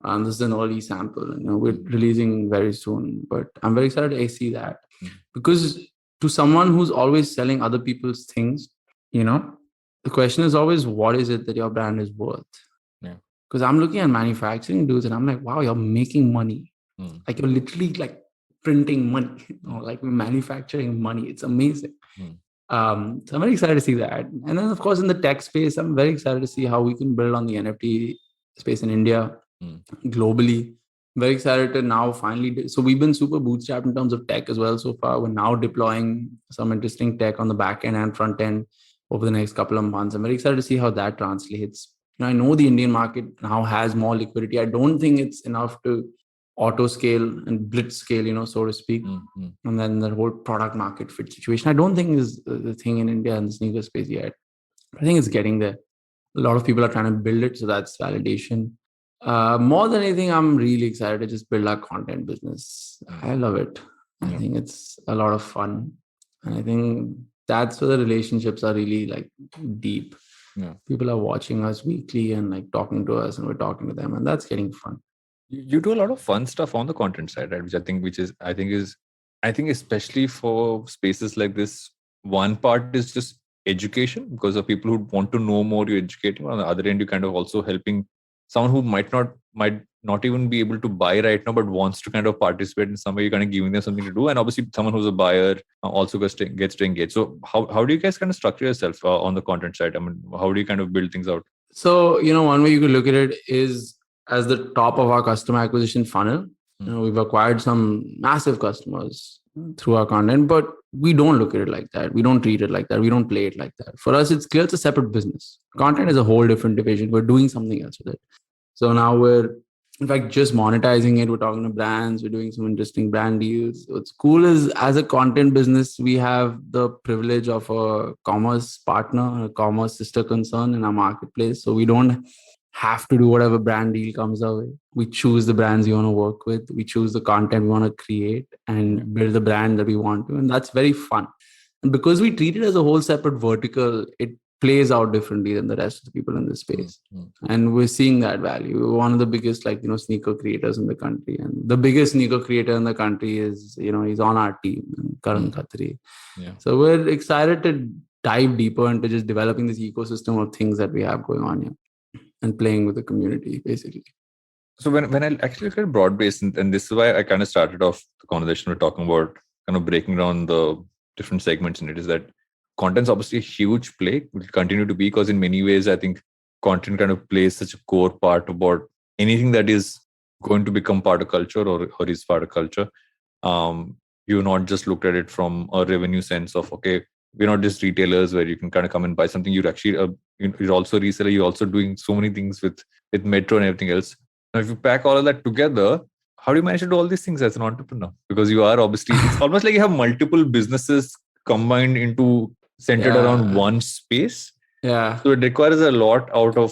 This is an early sample, and we're releasing very soon. But I'm very excited to see that because to someone who's always selling other people's things, the question is always, what is it that your brand is worth? Because I'm looking at manufacturing dudes, and I'm like, wow, you're making money. Like, you're literally like printing money. Like, we're manufacturing money. It's amazing. So I'm very excited to see that. And then, of course, in the tech space, I'm very excited to see how we can build on the NFT space in India, globally. Very excited to now finally. So we've been super bootstrapped in terms of tech as well so far. We're now deploying some interesting tech on the back end and front end over the next couple of months. I'm very excited to see how that translates. I know the Indian market now has more liquidity. I don't think it's enough to auto scale and blitz scale, so to speak. And then the whole product market fit situation, I don't think is the thing in India in the sneaker space yet. I think it's getting there. A lot of people are trying to build it, so that's validation. More than anything, I'm really excited to just build our content business. I love it. I think it's a lot of fun. And I think that's where the relationships are really like deep. People are watching us weekly and like talking to us, and we're talking to them, and that's getting fun. You do a lot of fun stuff on the content side, right? I think especially for spaces like this, one part is just education, because of people who want to know more, you're educating. On the other end, you're kind of also helping someone who might not even be able to buy right now, but wants to kind of participate in some way. You're kind of giving them something to do. And obviously someone who's a buyer also gets to engage. So how do you guys kind of structure yourself on the content side? I mean, how do you kind of build things out? So, one way you could look at it is as the top of our customer acquisition funnel. We've acquired some massive customers through our content, but we don't look at it like that. We don't treat it like that. We don't play it like that. For us, it's clear it's a separate business. Content is a whole different division. We're doing something else with it. So now we're, in fact, just monetizing it. We're talking to brands. We're doing some interesting brand deals. What's cool is, as a content business, we have the privilege of a commerce partner, a commerce sister concern in our marketplace. So we don't have to do whatever brand deal comes our way. We choose the brands we want to work with. We choose the content we want to create and build the brand that we want to. And that's very fun. And because we treat it as a whole separate vertical, it plays out differently than the rest of the people in this space. And we're seeing that value. We're one of the biggest, sneaker creators in the country. And the biggest sneaker creator in the country is, he's on our team, Karan Khatri. So we're excited to dive deeper into just developing this ecosystem of things that we have going on here and playing with the community, basically. So when I actually look at broad-based, and this is why I kind of started off the conversation we're talking about, kind of breaking down the different segments in it, is that content's obviously a huge play, will continue to be, because in many ways, I think content kind of plays such a core part about anything that is going to become part of culture or is part of culture. You're not just looked at it from a revenue sense of, okay, we're not just retailers where you can kind of come and buy something. You're actually you're also a reseller. You're also doing so many things with Metro and everything else. Now, if you pack all of that together, how do you manage to do all these things as an entrepreneur? Because you are obviously, it's almost like you have multiple businesses combined into centered around one space. Yeah. So it requires a lot out of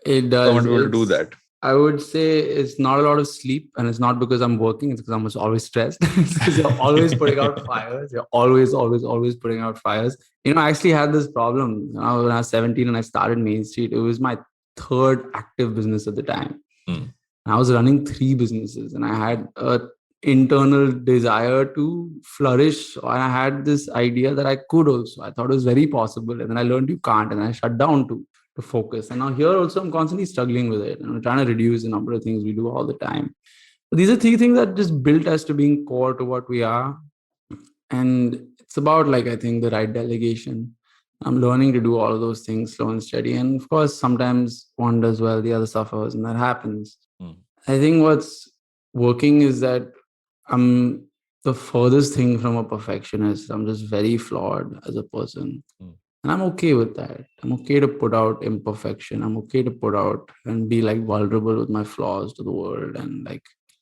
someone to be able to do that. I would say it's not a lot of sleep, and it's not because I'm working. It's because I'm always stressed. Because you're always putting out fires. You're always putting out fires. I actually had this problem when I was 17 and I started Mainstreet. It was my third active business at the time. I was running 3 businesses, and I had a internal desire to flourish. And I had this idea that I could also. I thought it was very possible, and then I learned you can't, and I shut down to focus. And now here also I'm constantly struggling with it, and I'm trying to reduce the number of things we do all the time. But these are 3 things that just built us to being core to what we are. And it's about, I think, the right delegation. I'm learning to do all of those things slow and steady. And of course, sometimes one does well, the other suffers, and that happens. I think what's working is that I'm the furthest thing from a perfectionist. I'm just very flawed as a person. And I'm okay with that. I'm okay to put out imperfection. I'm okay to put out and be vulnerable with my flaws to the world and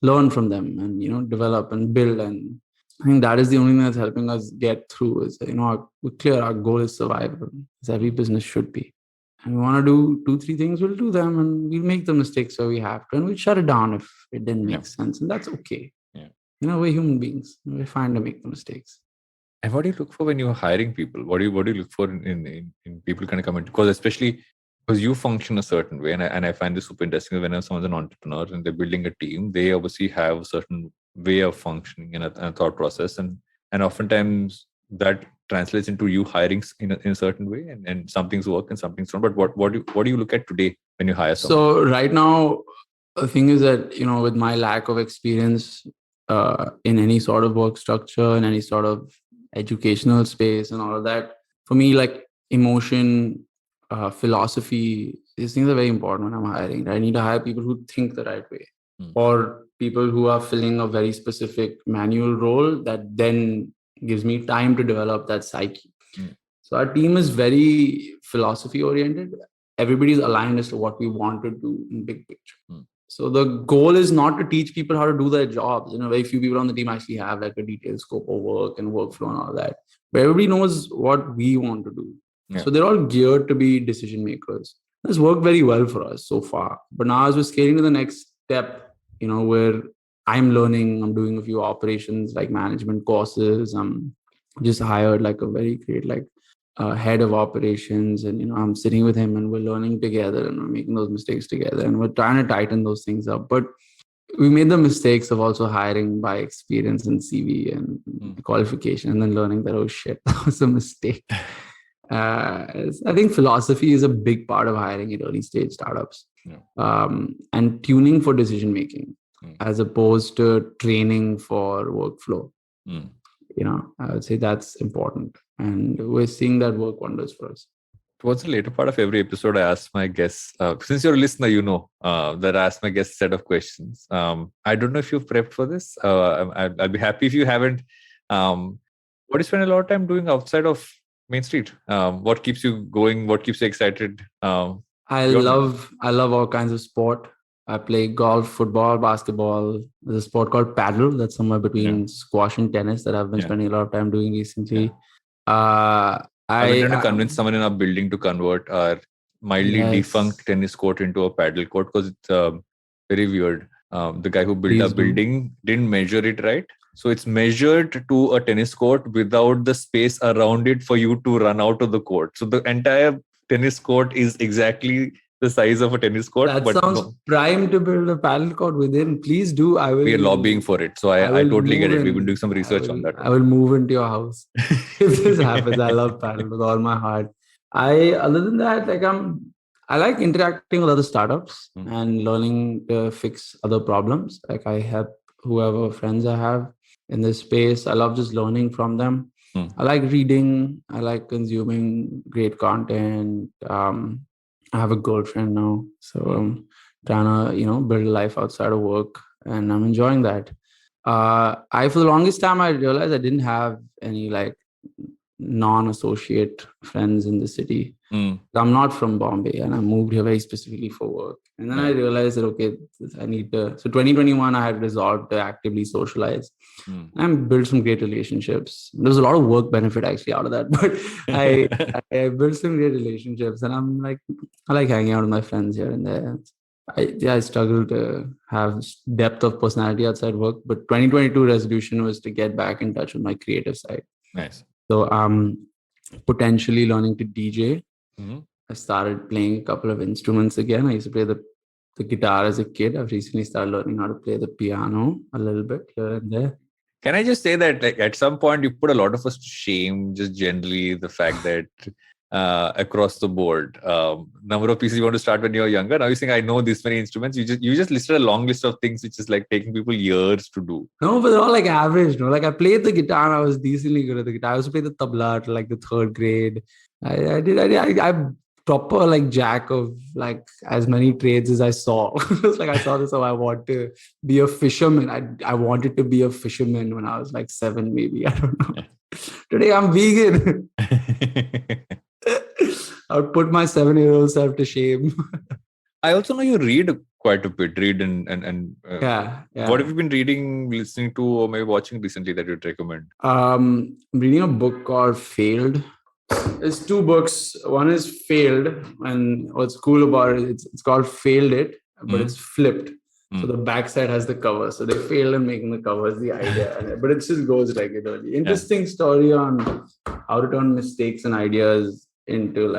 learn from them and, develop and build. And I think that is the only thing that's helping us get through is, we're clear our goal is survival, as every business should be. And we want to do 2-3 things, we'll do them, and we'll make the mistakes where we have to, and we'll shut it down if it didn't make sense. And that's okay. We're human beings. We're fine to make the mistakes. And what do you look for when you're hiring people? What do you look for in people kind of come in? Because especially because you function a certain way, and I find this super interesting. When someone's an entrepreneur and they're building a team, they obviously have a certain way of functioning and a thought process, and oftentimes that translates into you hiring in a certain way, and some things work and some things don't. But what do you look at today when you hire someone? So right now, the thing is that with my lack of experience in any sort of work structure, in any sort of educational space and all of that, for me, like emotion, philosophy, these things are very important when I'm hiring. I need to hire people who think the right way, or people who are filling a very specific manual role that then gives me time to develop that psyche. So our team is very philosophy oriented. Everybody's aligned as to what we want to do in big picture. So the goal is not to teach people how to do their jobs. Very few people on the team actually have like a detailed scope of work and workflow and all that. But everybody knows what we want to do. Yeah. So they're all geared to be decision makers. This worked very well for us so far. But now as we're scaling to the next step, where I'm learning, I'm doing a few operations like management courses. I'm just hired like a very great head of operations, and I'm sitting with him and we're learning together and we're making those mistakes together and we're trying to tighten those things up. But we made the mistakes of also hiring by experience and CV and qualification, and then learning that, oh shit, that was a mistake. I think philosophy is a big part of hiring in early stage startups. And tuning for decision making as opposed to training for workflow. I would say that's important. And we're seeing that work wonders for us. Towards the later part of every episode, I ask my guests, since you're a listener, that I ask my guests a set of questions. I don't know if you've prepped for this. I'll be happy if you haven't. What do you spend a lot of time doing outside of Main Street? What keeps you going? What keeps you excited? I love all kinds of sport. I play golf, football, basketball. There's a sport called paddle that's somewhere between squash and tennis that I've been spending a lot of time doing recently. I've been trying to convince someone in our building to convert our mildly defunct tennis court into a paddle court because it's very weird. The guy who built our building didn't measure it right. So it's measured to a tennis court without the space around it for you to run out of the court. So the entire tennis court is exactly the size of a tennis court. That sounds prime to build a paddle court within. Please do. We are lobbying for it. So I totally get it. We've been doing some research on that. I will move into your house if this happens. I love paddle with all my heart. Other than that, I like interacting with other startups and learning to fix other problems. Like I help whoever friends I have in this space. I love just learning from them. I like reading. I like consuming great content. I have a girlfriend now, so I'm trying to, build a life outside of work, and I'm enjoying that. For the longest time, I realized I didn't have any non-associate friends in the city. I'm not from Bombay, and I moved here very specifically for work. And then I realized that, okay, I need to. So 2021, I had resolved to actively socialize and build some great relationships. There was a lot of work benefit actually out of that, but I built some great relationships, and I like hanging out with my friends here and there. I struggle to have depth of personality outside work, but 2022 resolution was to get back in touch with my creative side. Nice. So I'm potentially learning to DJ. I started playing a couple of instruments again. I used to play the guitar as a kid. I've recently started learning how to play the piano a little bit here and there. Can I just say that at some point you put a lot of us to shame, just generally the fact that across the board, number of pieces you want to start when you're younger. Now you're saying I know this many instruments. You just listed a long list of things which is taking people years to do. No, but they're all average. No, I played the guitar and I was decently good at the guitar. I used to play the tabla till the third grade. I'm proper jack of as many trades as I saw. It's I saw this. Oh, I want to be a fisherman. I wanted to be a fisherman when I was 7, maybe. I don't know. Today I'm vegan. I would put my 7-year-old self to shame. I also know you read quite a bit. Yeah. What have you been reading, listening to, or maybe watching recently that you'd recommend? I'm reading a book called Failed. There's 2 books. One is Failed, and what's cool about it, it's called Failed It, but it's flipped. So the backside has the cover. So they failed in making the covers, the idea. But it just goes regularly. Interesting story on how to turn mistakes and ideas into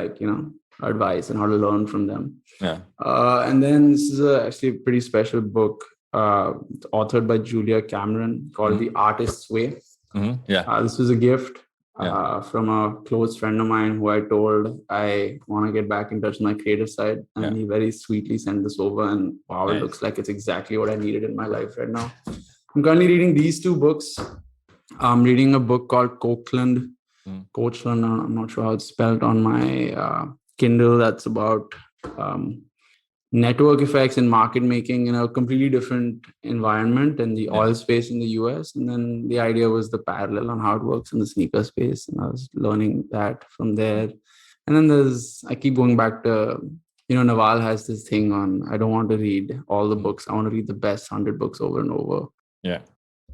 advice and how to learn from them. Yeah. And then this is actually a pretty special book authored by Julia Cameron called The Artist's Way. This was a gift from a close friend of mine who I told I want to get back in touch with my creative side. And he very sweetly sent this over, and wow, it looks like it's exactly what I needed in my life right now. I'm currently reading these 2 books. I'm reading a book called Cokeland Coach Run, I'm not sure how it's spelled, on my Kindle. That's about network effects and market making in a completely different environment than the oil space in the US. And then the idea was the parallel on how it works in the sneaker space. And I was learning that from there. And then I keep going back to, Naval has this thing on, I don't want to read all the books. I want to read the best 100 books over and over. Yeah.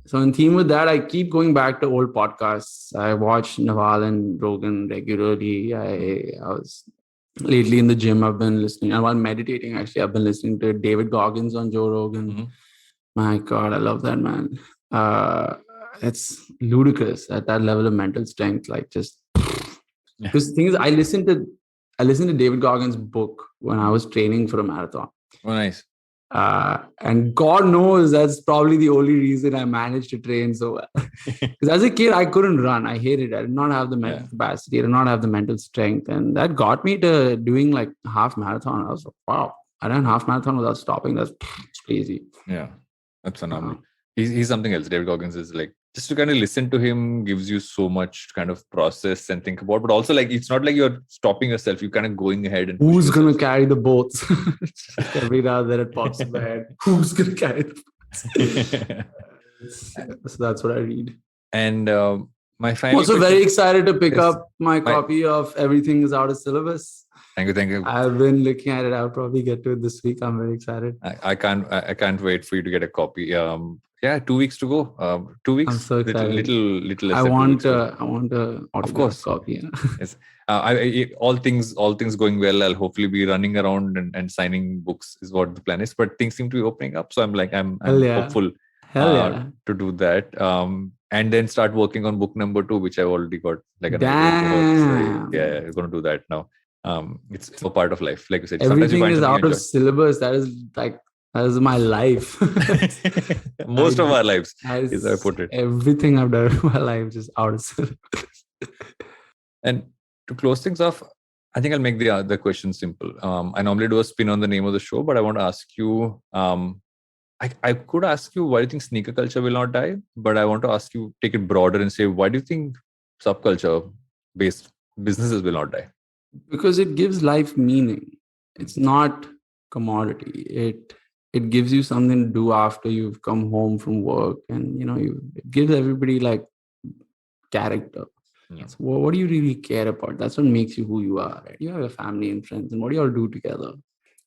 So in theme with that, I keep going back to old podcasts. I watch Naval and Rogan regularly. I was lately in the gym. I've been listening. And while meditating, actually, I've been listening to David Goggins on Joe Rogan. My God, I love that man. It's ludicrous at that level of mental strength. Like just because the thing is, I listened to David Goggins' book when I was training for a marathon. Oh, nice. And God knows that's probably the only reason I managed to train so well. Because as a kid, I couldn't run. I hated it. I did not have the mental capacity. I did not have the mental strength. And that got me to doing like half marathon. I was like, wow, I ran half marathon without stopping. That's crazy. Yeah, that's phenomenal. He's something else. David Goggins is like, just to kind of listen to him gives you so much to kind of process and think about, but also like, it's not like you're stopping yourself. You're kind of going ahead and who's going to carry the boats? Every now and then it pops in my head. Who's going to carry the boats? So that's what I read. And my final also very excited to pick up my copy of Everything is Out of Syllabus. Thank you. I've been looking at it. I'll probably get to it this week. I'm very excited. I can't wait for you to get a copy. 2 weeks to go. 2 weeks. I'm so excited. Little less I than 2 weeks. I want a of course copy. Yeah. Yes. All things going well. I'll hopefully be running around and signing books is what the plan is. But things seem to be opening up, so I'm hopeful to do that. And then start working on book number 2, which I've already got like an Damn. idea. I'm going to do that now. It's a part of life, like you said. Everything is out of syllabus. That is my life. Most of our lives, as I put it. Everything I've done in my life is out of syllabus. And to close things off, I think I'll make the question simple. I normally do a spin on the name of the show, but I want to ask you, I could ask you, why do you think sneaker culture will not die? But I want to ask you, take it broader and say, why do you think subculture-based businesses will not die? Because it gives life meaning. It's not commodity. It gives you something to do after you've come home from work, and it gives everybody like character. So what do you really care about? That's what makes you who you are, right? You have a family and friends, and what do you all do together?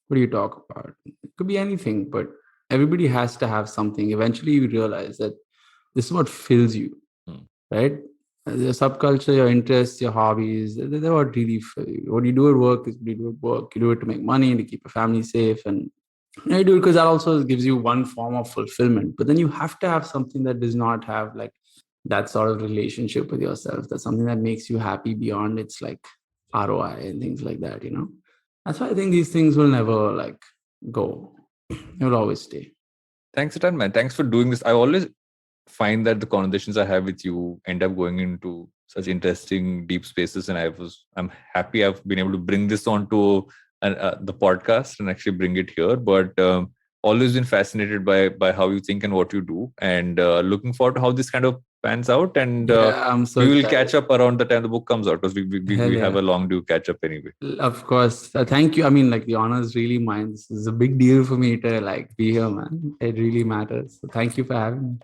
What do you talk about? It could be anything, but everybody has to have something. Eventually you realize that this is what fills you, right? Your subculture, your interests, your hobbies, they're what really fill you. What you do at work is what you do at work. You do it to make money, to keep your family safe, and you do it because that also gives you one form of fulfillment. But then you have to have something that does not have like that sort of relationship with yourself. That's something that makes you happy beyond its like ROI and things like that, That's why I think these things will never like go. They will always stay. Thanks a ton, man. Thanks for doing this. I always find that the conversations I have with you end up going into such interesting, deep spaces, and I'm happy I've been able to bring this onto the podcast and actually bring it here. But always been fascinated by how you think and what you do, and looking forward to how this kind of pans out. And we will catch up around the time the book comes out, because we have a long due catch up anyway. Of course. Thank you. I mean, like, the honor is really mine. This is a big deal for me to like be here, man. It really matters. So thank you for having me.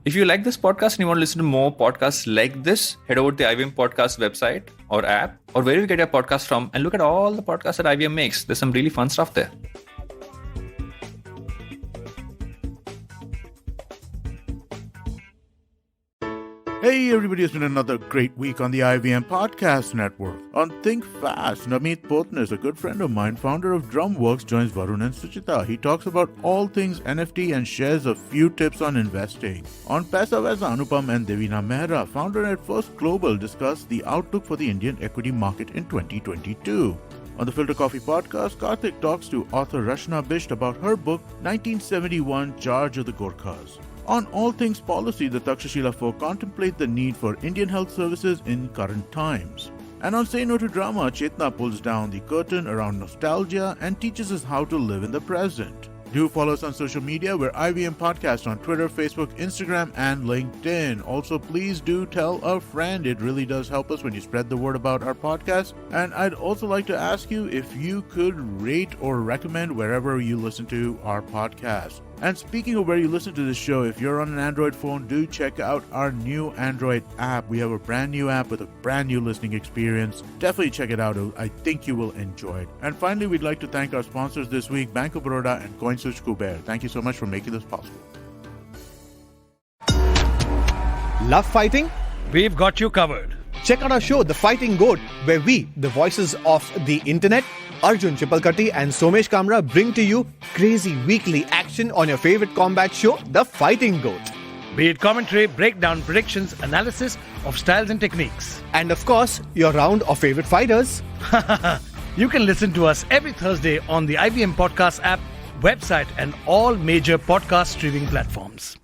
If you like this podcast and you want to listen to more podcasts like this, head over to the IVM Podcast website or app, or wherever you get your podcast from, and look at all the podcasts that IVM makes. There's some really fun stuff there. Hey everybody, it's been another great week on the IVM Podcast Network. On Think Fast, Namit Potnis, a good friend of mine, founder of Drumworks, joins Varun and Suchita. He talks about all things NFT and shares a few tips on investing. On Paisa Vaisa, Anupam and Devina Mehra, founder at First Global, discuss the outlook for the Indian equity market in 2022. On the Filter Coffee podcast, Karthik talks to author Rashna Bisht about her book, 1971 Charge of the Gorkhas. On All Things Policy, the Takshashila folk contemplate the need for Indian health services in current times. And on Say No to Drama, Chetna pulls down the curtain around nostalgia and teaches us how to live in the present. Do follow us on social media. We're IVM Podcast on Twitter, Facebook, Instagram, and LinkedIn. Also, please do tell a friend. It really does help us when you spread the word about our podcast. And I'd also like to ask you if you could rate or recommend wherever you listen to our podcast. And speaking of where you listen to this show, if you're on an Android phone, do check out our new Android app. We have a brand new app with a brand new listening experience. Definitely check it out. I think you will enjoy it. And finally, we'd like to thank our sponsors this week, Bank of Baroda and CoinSwitch Kuber. Thank you so much for making this possible. Love fighting? We've got you covered. Check out our show, The Fighting Goat, where we, the voices of the internet, Arjun Chipalkatti and Somesh Kamra, bring to you crazy weekly action on your favorite combat show, The Fighting Goat. Be it commentary, breakdown, predictions, analysis of styles and techniques. And of course, your round of favorite fighters. You can listen to us every Thursday on the IBM Podcast app, website, and all major podcast streaming platforms.